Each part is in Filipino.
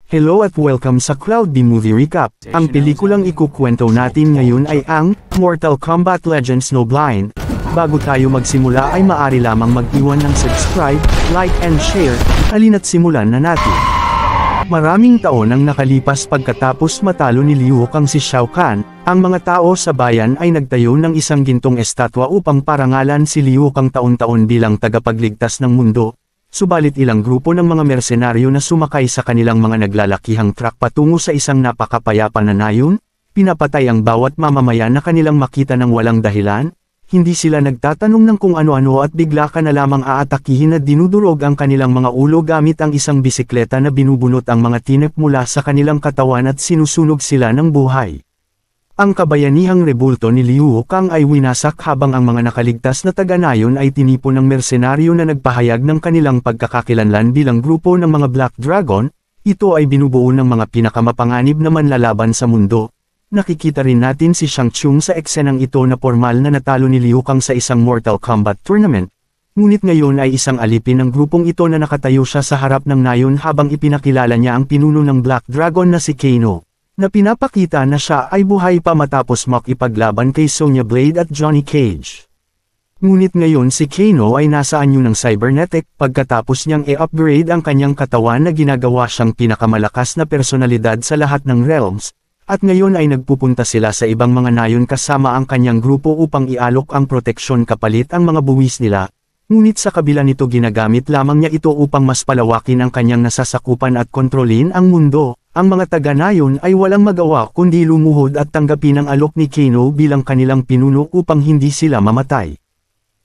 Hello at welcome sa Cloud B Movie Recap. Ang pelikulang ikukwento natin ngayon ay ang Mortal Kombat Legends No Blind. Bago tayo magsimula ay maaari lamang mag-iwan ng subscribe, like and share. Halina't simulan na natin. Maraming taon ang nakalipas pagkatapos matalo ni Liu Kang si Shao Kahn, ang mga tao sa bayan ay nagtayo ng isang gintong estatwa upang parangalan si Liu Kang taon-taon bilang tagapagligtas ng mundo. Subalit ilang grupo ng mga mersenaryo na sumakay sa kanilang mga naglalakihang truck patungo sa isang napakapayapa na nayon, pinapatay ang bawat mamamayan na kanilang makita ng walang dahilan. Hindi sila nagtatanong ng kung ano-ano at bigla ka na lamang aatakihin at dinudurog ang kanilang mga ulo gamit ang isang bisikleta na binubunot ang mga tinep mula sa kanilang katawan at sinusunog sila ng buhay. Ang kabayanihang rebulto ni Liu Kang ay winasak habang ang mga nakaligtas na taga-nayon ay tinipon ng mersenaryo na nagpahayag ng kanilang pagkakakilanlan bilang grupo ng mga Black Dragon. Ito ay binubuo ng mga pinakamapanganib na manlalaban sa mundo. Nakikita rin natin si Shang Tsung sa eksenang ito na formal na natalo ni Liu Kang sa isang Mortal Kombat tournament. Ngunit ngayon ay isang alipin ng grupong ito na nakatayo siya sa harap ng nayon habang ipinakilala niya ang pinuno ng Black Dragon na si Kano, na pinapakita na siya ay buhay pa matapos makipaglaban kay Sonya Blade at Johnny Cage. Ngunit ngayon si Kano ay nasa anyo ng cybernetic pagkatapos niyang i-upgrade ang kanyang katawan na ginagawa siyang pinakamalakas na personalidad sa lahat ng realms, at ngayon ay nagpupunta sila sa ibang mga nayon kasama ang kanyang grupo upang ialok ang proteksyon kapalit ang mga buwis nila. Ngunit sa kabila nito ginagamit lamang niya ito upang mas palawakin ang kanyang nasasakupan at kontrolin ang mundo. Ang mga taga-nayon ay walang magawa kundi lumuhod at tanggapin ang alok ni Kano bilang kanilang pinuno upang hindi sila mamatay.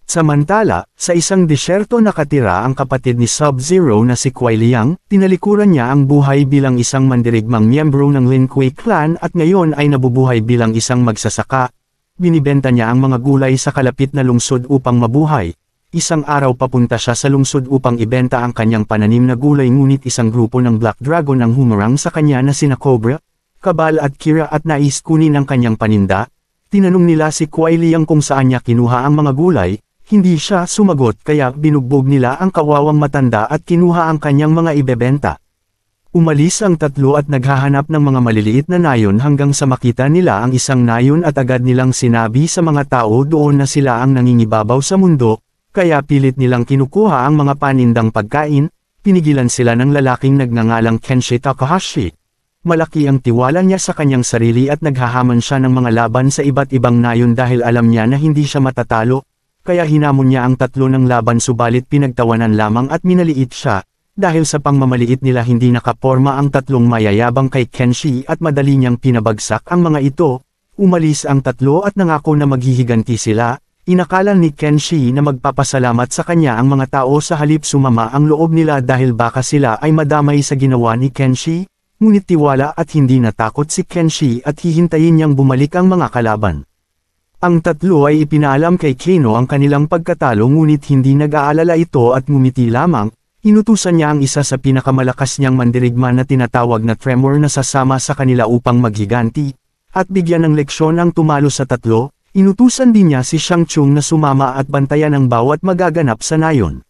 Samantala, sa isang disyerto nakatira ang kapatid ni Sub-Zero na si Kuai Liang, tinalikuran niya ang buhay bilang isang mandirigmang miyembro ng Lin Kuei clan at ngayon ay nabubuhay bilang isang magsasaka. Binibenta niya ang mga gulay sa kalapit na lungsod upang mabuhay. Isang araw papunta siya sa lungsod upang ibenta ang kanyang pananim na gulay ngunit isang grupo ng Black Dragon ang humarang sa kanya na sina Cobra, Kabal at Kira at nais kunin ang kanyang paninda. Tinanong nila si Kuai Liang kung saan niya kinuha ang mga gulay, hindi siya sumagot kaya binugbog nila ang kawawang matanda at kinuha ang kanyang mga ibebenta. Umalis ang tatlo at naghahanap ng mga maliliit na nayon hanggang sa makita nila ang isang nayon at agad nilang sinabi sa mga tao doon na sila ang nangingibabaw sa mundo. Kaya pilit nilang kinukuha ang mga panindang pagkain, pinigilan sila ng lalaking nagngangalang Kenshi Takahashi. Malaki ang tiwala niya sa kanyang sarili at naghahaman siya ng mga laban sa iba't ibang nayon dahil alam niya na hindi siya matatalo, kaya hinamon niya ang tatlo ng laban subalit pinagtawanan lamang at minaliit siya. Dahil sa pangmamaliit nila hindi nakaporma ang tatlong mayayabang kay Kenshi at madali niyang pinabagsak ang mga ito. Umalis ang tatlo at nangako na maghihiganti sila. Inakala ni Kenshi na magpapasalamat sa kanya ang mga tao sa halip sumama ang loob nila dahil baka sila ay madamay sa ginawa ni Kenshi, ngunit tiwala at hindi natakot si Kenshi at hihintayin niyang bumalik ang mga kalaban. Ang tatlo ay ipinaalam kay Kano ang kanilang pagkatalo ngunit hindi nag-aalala ito at ngumiti lamang. Inutusan niya ang isa sa pinakamalakas niyang mandirigma na tinatawag na Tremor na sasama sa kanila upang maghiganti, at bigyan ng leksyon ang tumalo sa tatlo. Inutusan din niya si Shang Tsung na sumama at bantayan ang bawat magaganap sa nayon.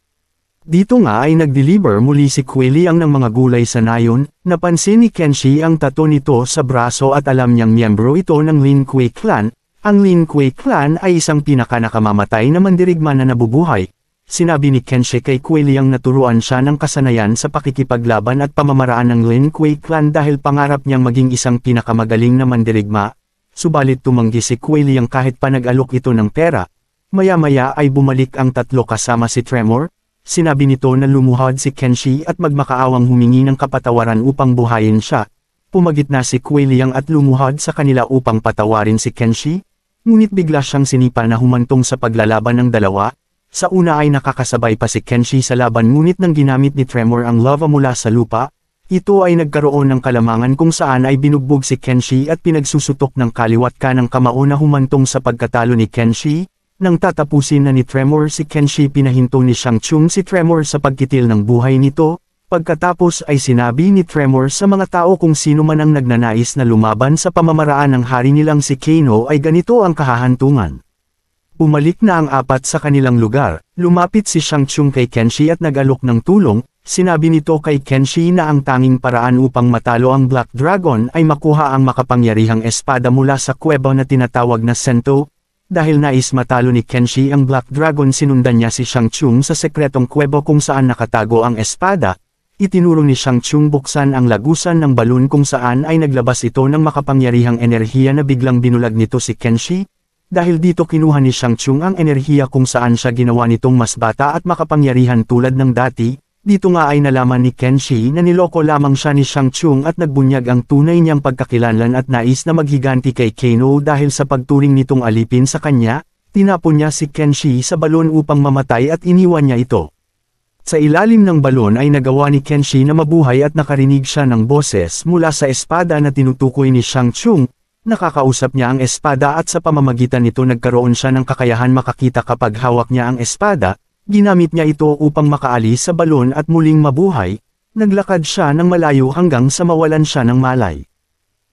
Dito nga ay nag-deliver muli si Kuai Liang ng mga gulay sa nayon, napansin ni Kenshi ang tato nito sa braso at alam niyang miyembro ito ng Lin Kuei clan. Ang Lin Kuei clan ay isang pinakanakamamatay na mandirigma na nabubuhay. Sinabi ni Kenshi kay Kuai Liang na turuan siya ng kasanayan sa pakikipaglaban at pamamaraan ng Lin Kuei clan dahil pangarap niyang maging isang pinakamagaling na mandirigma. Subalit tumanggi si Kuai Liang kahit pa nag-alok ito ng pera. Maya-maya ay bumalik ang tatlo kasama si Tremor. Sinabi nito na lumuhod si Kenshi at magmakaawang humingi ng kapatawaran upang buhayin siya. Pumagitna si Kuai Liang at lumuhod sa kanila upang patawarin si Kenshi. Ngunit bigla siyang sinipa na humantong sa paglalaban ng dalawa. Sa una ay nakakasabay pa si Kenshi sa laban ngunit nang ginamit ni Tremor ang lava mula sa lupa, ito ay nagkaroon ng kalamangan kung saan ay binugbog si Kenshi at pinagsusutok ng kaliwat kanang kamao na humantong sa pagkatalo ni Kenshi. Nang tatapusin na ni Tremor si Kenshi pinahinto ni Shang Tsung si Tremor sa pagkitil ng buhay nito. Pagkatapos ay sinabi ni Tremor sa mga tao kung sino man ang nagnanais na lumaban sa pamamaraan ng hari nilang si Kano ay ganito ang kahahantungan. Umalik na ang apat sa kanilang lugar, lumapit si Shang Tsung kay Kenshi at nag-alok ng tulong. sinabi nito kay Kenshi na ang tanging paraan upang matalo ang Black Dragon ay makuha ang makapangyarihang espada mula sa kuweba na tinatawag na Sento. Dahil nais matalo ni Kenshi ang Black Dragon, sinundan niya si Shang Tsung sa sekretong kuweba kung saan nakatago ang espada. Itinuro ni Shang Tsung buksan ang lagusan ng balon kung saan ay naglabas ito ng makapangyarihang enerhiya na biglang binulag nito si Kenshi. Dahil dito kinuha ni Shang Tsung ang enerhiya kung saan siya ginawa nitong mas bata at makapangyarihan tulad ng dati. Dito nga ay nalaman ni Kenshi na niloko lamang siya ni Shang Tsung at nagbunyag ang tunay niyang pagkakilanlan at nais na maghiganti kay Kano dahil sa pagturing nitong alipin sa kanya. Tinapon niya si Kenshi sa balon upang mamatay at iniwan niya ito. Sa ilalim ng balon ay nagawa ni Kenshi na mabuhay at nakarinig siya ng boses mula sa espada na tinutukoy ni Shang Tsung. Nakakausap niya ang espada at sa pamamagitan nito nagkaroon siya ng kakayahan makakita kapag hawak niya ang espada. Ginamit niya ito upang makaalis sa balon at muling mabuhay. Naglakad siya ng malayo hanggang sa mawalan siya ng malay.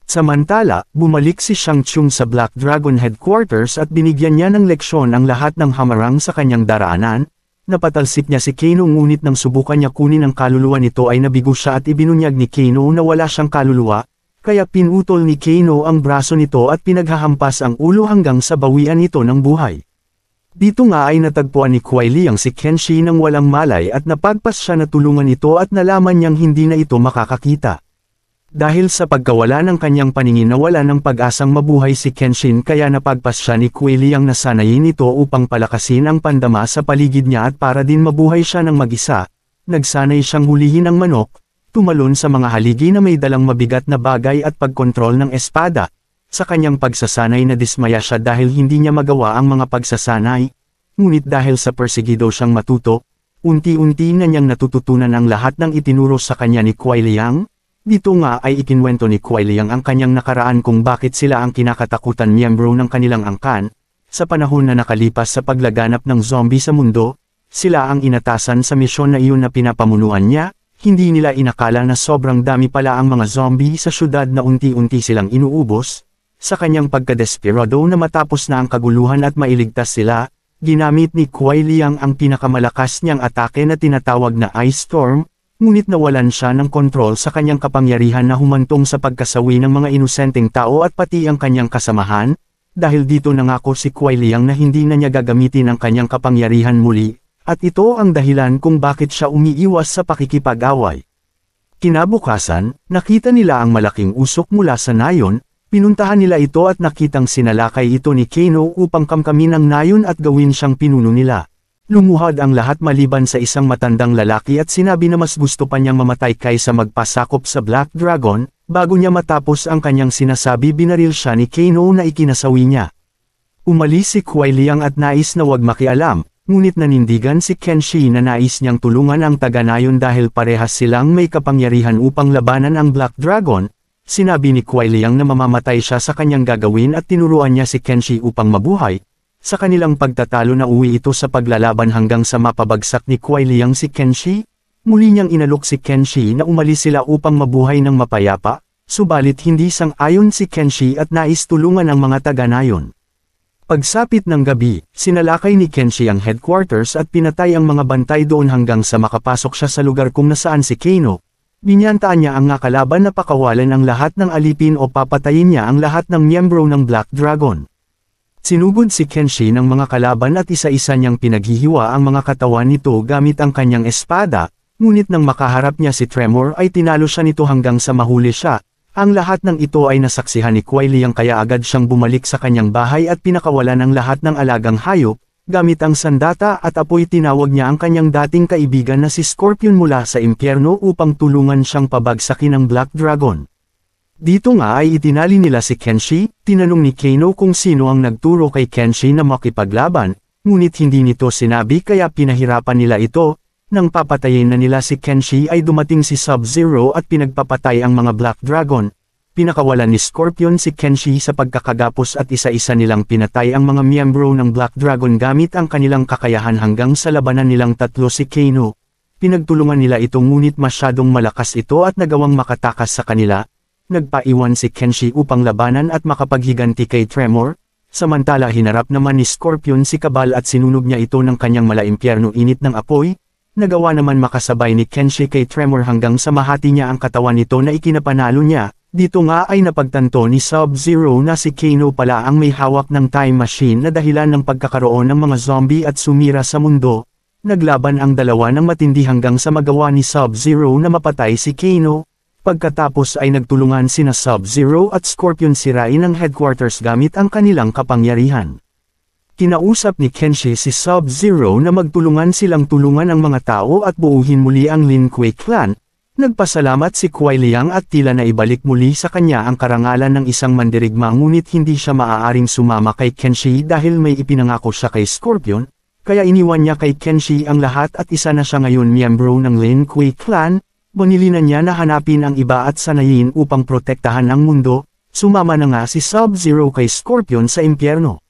Samantala, bumalik si Shang Tsung sa Black Dragon Headquarters at binigyan niya ng leksyon ang lahat ng hamarang sa kanyang daraanan. Napatalsik niya si Kano ngunit nang subukan niya kunin ang kaluluwa nito ay nabigo siya at ibinunyag ni Kano na wala siyang kaluluwa, kaya pinutol ni Kano ang braso nito at pinaghahampas ang ulo hanggang sa bawian ito ng buhay. Dito nga ay natagpuan ni Kuai Liang si Kenshi nang walang malay at napagpas siya na tulungan ito at nalaman niyang hindi na ito makakakita. Dahil sa pagkawala ng kanyang paningin nawala ng pag-asang mabuhay si Kenshin kaya napagpas siya ni Kuai Liang na sanayin ito upang palakasin ang pandama sa paligid niya at para din mabuhay siya ng mag-isa. Nagsanay siyang hulihin ang manok, tumalon sa mga haligi na may dalang mabigat na bagay at pagkontrol ng espada. Sa kanyang pagsasanay na dismaya siya dahil hindi niya magawa ang mga pagsasanay. Ngunit dahil sa persegido siyang matuto, unti-unti na niyang natututunan ang lahat ng itinuro sa kanya ni Kuai Liang. Dito nga ay ikinwento ni Kuai Liang ang kanyang nakaraan kung bakit sila ang kinakatakutan miyembro ng kanilang angkan. Sa panahon na nakalipas sa paglaganap ng zombie sa mundo, sila ang inatasan sa misyon na iyon na pinapamunuan niya. Hindi nila inakala na sobrang dami pala ang mga zombie sa syudad na unti-unti silang inuubos. Sa kanyang pagkadesperado na matapos na ang kaguluhan at mailigtas sila, ginamit ni Kuai Liang ang pinakamalakas niyang atake na tinatawag na Ice Storm. Ngunit nawalan siya ng kontrol sa kanyang kapangyarihan na humantong sa pagkasawi ng mga inosenteng tao at pati ang kanyang kasamahan. Dahil dito nangako si Kuai Liang na hindi na niya gagamitin ang kanyang kapangyarihan muli, at ito ang dahilan kung bakit siya umiiwas sa pakikipag-away. Kinabukasan, nakita nila ang malaking usok mula sa nayon, pinuntahan nila ito at nakitang sinalakay ito ni Kano upang kamkamin ang nayon at gawin siyang pinuno nila. Lumuhad ang lahat maliban sa isang matandang lalaki at sinabi na mas gusto pa niyang mamatay kaysa magpasakop sa Black Dragon. Bago niya matapos ang kanyang sinasabi binaril siya ni Kano na ikinasawi niya. Umalis si Kuai Liang at nais na wag makialam, ngunit nanindigan si Kenshi na nais niyang tulungan ang taga-nayon dahil parehas silang may kapangyarihan upang labanan ang Black Dragon. Sinabi ni Kuai Liang na mamamatay siya sa kanyang gagawin at tinuruan niya si Kenshi upang mabuhay. Sa kanilang pagtatalo na uwi ito sa paglalaban hanggang sa mapabagsak ni Kuai Liang si Kenshi. Muli niyang inalok si Kenshi na umalis sila upang mabuhay ng mapayapa, subalit hindi sang-ayon si Kenshi at nais tulungan ang mga taga-nayon. Pagsapit ng gabi, sinalakay ni Kenshi ang headquarters at pinatay ang mga bantay doon hanggang sa makapasok siya sa lugar kung nasaan si Kano. Binyantaan niya ang kalaban na pakawalan ang lahat ng alipin o papatayin niya ang lahat ng miyembro ng Black Dragon. Sinugod si Kenshi ng mga kalaban at isa-isa niyang pinaghihiwa ang mga katawan nito gamit ang kanyang espada, ngunit nang makaharap niya si Tremor ay tinalo siya nito hanggang sa mahuli siya. Ang lahat ng ito ay nasaksihan ni Kuai Liang kaya agad siyang bumalik sa kanyang bahay at pinakawalan ng lahat ng alagang hayop. Gamit ang sandata at apoy tinawag niya ang kanyang dating kaibigan na si Scorpion mula sa impyerno upang tulungan siyang pabagsakin ng Black Dragon. Dito nga ay itinali nila si Kenshi, tinanong ni Kano kung sino ang nagturo kay Kenshi na makipaglaban, ngunit hindi nito sinabi kaya pinahirapan nila ito. Nang papatayin na nila si Kenshi ay dumating si Sub-Zero at pinagpapatay ang mga Black Dragon. Pinakawalan ni Scorpion si Kenshi sa pagkakagapos at isa-isa nilang pinatay ang mga miyembro ng Black Dragon gamit ang kanilang kakayahan hanggang sa labanan nilang tatlo si Kano. Pinagtulungan nila ito ngunit masyadong malakas ito at nagawang makatakas sa kanila. Nagpaiwan si Kenshi upang labanan at makapaghiganti kay Tremor, samantala hinarap naman ni Scorpion si Kabal at sinunog niya ito ng kanyang malaimpyerno init ng apoy. Nagawa naman makasabay ni Kenshi kay Tremor hanggang sa mahati niya ang katawan nito na ikinapanalo niya. Dito nga ay napagtanto ni Sub-Zero na si Kano pala ang may hawak ng time machine na dahilan ng pagkakaroon ng mga zombie at sumira sa mundo. Naglaban ang dalawa ng matindi hanggang sa magawa ni Sub-Zero na mapatay si Kano. Pagkatapos ay nagtulungan sina Sub-Zero at Scorpion sirain ang headquarters gamit ang kanilang kapangyarihan. Kinausap ni Kenshi si Sub-Zero na magtulungan silang tulungan ang mga tao at buuhin muli ang Lin Kuei clan. Nagpasalamat si Kuai Liang at tila na ibalik muli sa kanya ang karangalan ng isang mandirigma ngunit hindi siya maaaring sumama kay Kenshi dahil may ipinangako siya kay Scorpion, kaya iniwan niya kay Kenshi ang lahat at isa na siya ngayon miyembro ng Lin Kuei clan. Bonilinan niya na hanapin ang iba at sanayin upang protektahan ang mundo. Sumama na nga si Sub-Zero kay Scorpion sa impyerno.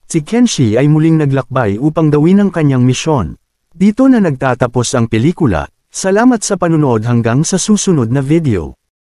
Si Kenshi ay muling naglakbay upang gawin ang kanyang misyon. Dito na nagtatapos ang pelikula. Salamat sa panunood hanggang sa susunod na video.